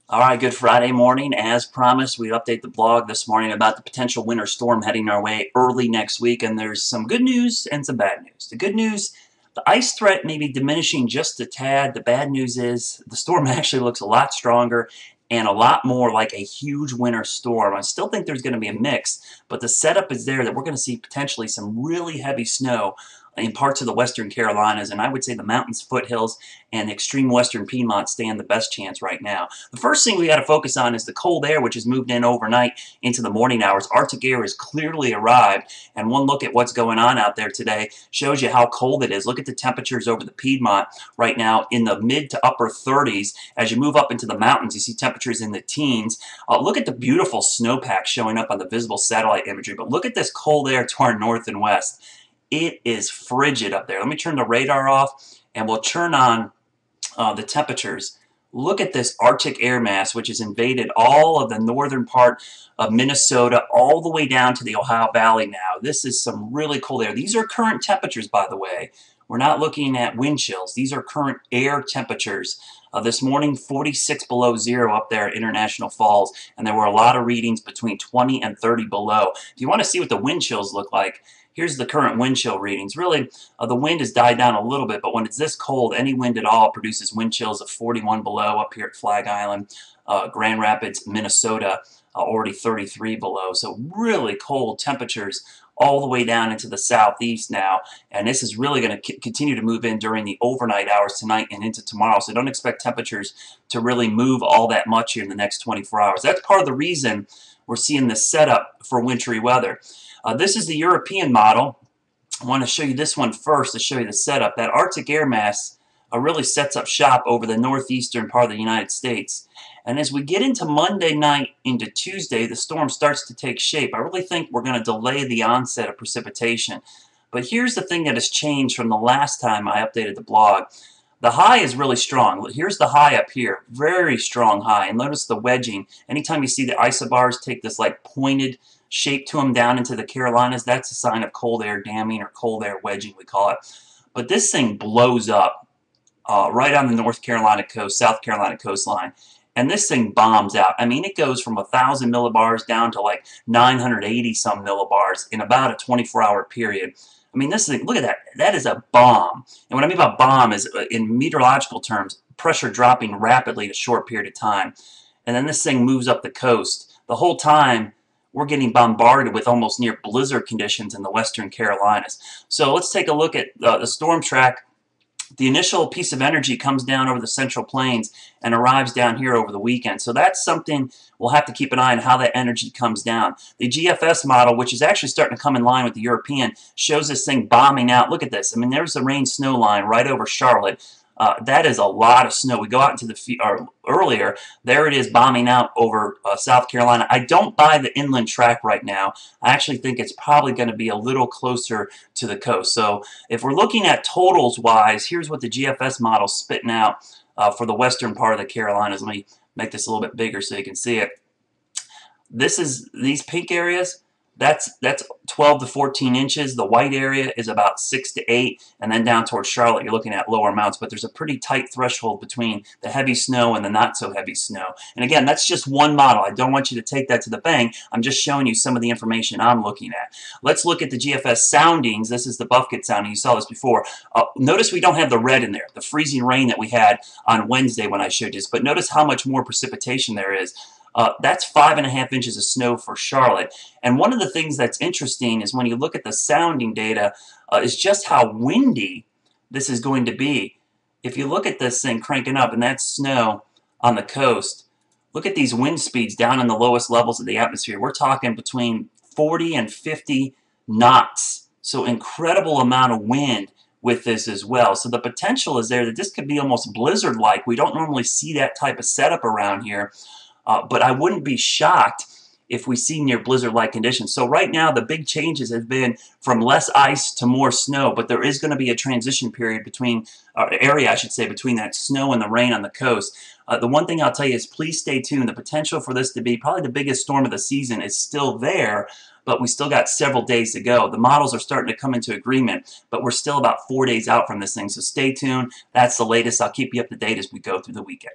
All right, good Friday morning. As promised, we update the blog this morning about the potential winter storm heading our way early next week, and there's some good news and some bad news. The good news, the ice threat may be diminishing just a tad. The bad news is the storm actually looks a lot stronger and a lot more like a huge winter storm. I still think there's going to be a mix, but the setup is there that we're going to see potentially some really heavy snow in parts of the western Carolinas, and I would say the mountains, foothills, and the extreme western Piedmont stand the best chance right now. The first thing we got to focus on is the cold air, which has moved in overnight into the morning hours. Arctic air has clearly arrived, and one look at what's going on out there today shows you how cold it is. Look at the temperatures over the Piedmont right now in the mid to upper 30s. As you move up into the mountains, you see temperatures in the teens. Look at the beautiful snowpack showing up on the visible satellite imagery, but look at this cold air to our north and west. It is frigid up there. Let me turn the radar off, and we'll turn on the temperatures. Look at this Arctic air mass, which has invaded all of the northern part of Minnesota all the way down to the Ohio Valley now. This is some really cold air. These are current temperatures, by the way. We're not looking at wind chills. These are current air temperatures. This morning, 46 below zero up there at International Falls, and there were a lot of readings between 20 and 30 below. If you want to see what the wind chills look like, here's the current wind chill readings. Really, the wind has died down a little bit, but when it's this cold, any wind at all produces wind chills of 41 below up here at Flag Island, Grand Rapids, Minnesota, already 33 below. So really cold temperatures all the way down into the southeast now, and this is really going to continue to move in during the overnight hours tonight and into tomorrow. So don't expect temperatures to really move all that much here in the next 24 hours. That's part of the reason we're seeing this setup for wintry weather. This is the European model. I want to show you this one first to show you the setup. That Arctic air mass really sets up shop over the northeastern part of the United States. And as we get into Monday night into Tuesday, the storm starts to take shape. I really think we're going to delay the onset of precipitation. But here's the thing that has changed from the last time I updated the blog. The high is really strong. Here's the high up here. Very strong high. And notice the wedging. Anytime you see the isobars take this like pointed shape to them down into the Carolinas, that's a sign of cold air damming or cold air wedging, we call it. But this thing blows up right on the North Carolina coast, South Carolina coastline. And this thing bombs out. I mean, it goes from 1,000 millibars down to like 980 some millibars in about a 24-hour period. I mean, this thing, look at that. That is a bomb. And what I mean by bomb is, in meteorological terms, pressure dropping rapidly in a short period of time. And then this thing moves up the coast. The whole time, we're getting bombarded with almost near blizzard conditions in the western Carolinas. So let's take a look at the storm track. The initial piece of energy comes down over the Central Plains and arrives down here over the weekend. So that's something we'll have to keep an eye on, how that energy comes down. The GFS model, which is actually starting to come in line with the European, shows this thing bombing out. Look at this. I mean, there's the rain-snow line right over Charlotte. That is a lot of snow. We go out into the earlier. There it is bombing out over South Carolina. I don't buy the inland track right now. I actually think it's probably going to be a little closer to the coast. So if we're looking at totals wise, here's what the GFS model's spitting out for the western part of the Carolinas. Let me make this a little bit bigger so you can see it. This is these pink areas. That's 12 to 14 inches. The white area is about 6 to 8, and then down towards Charlotte, you're looking at lower amounts. But there's a pretty tight threshold between the heavy snow and the not so heavy snow. And again, that's just one model. I don't want you to take that to the bank. I'm just showing you some of the information I'm looking at. Let's look at the GFS soundings. This is the Buffett sounding. You saw this before. Notice we don't have the red in there, the freezing rain that we had on Wednesday when I showed you this. But notice how much more precipitation there is. That's 5.5 inches of snow for Charlotte. And one of the things that's interesting is when you look at the sounding data is just how windy this is going to be. If you look at this thing cranking up, and that's snow on the coast, look at these wind speeds down in the lowest levels of the atmosphere. We're talking between 40 and 50 knots. So incredible amount of wind with this as well. So the potential is there that this could be almost blizzard-like. We don't normally see that type of setup around here. But I wouldn't be shocked if we see near blizzard-like conditions. So right now, the big changes have been from less ice to more snow, but there is going to be a transition period between, area I should say, between that snow and the rain on the coast. The one thing I'll tell you is please stay tuned. The potential for this to be probably the biggest storm of the season is still there, but we still got several days to go. The models are starting to come into agreement, but we're still about 4 days out from this thing, so stay tuned. That's the latest. I'll keep you up to date as we go through the weekend.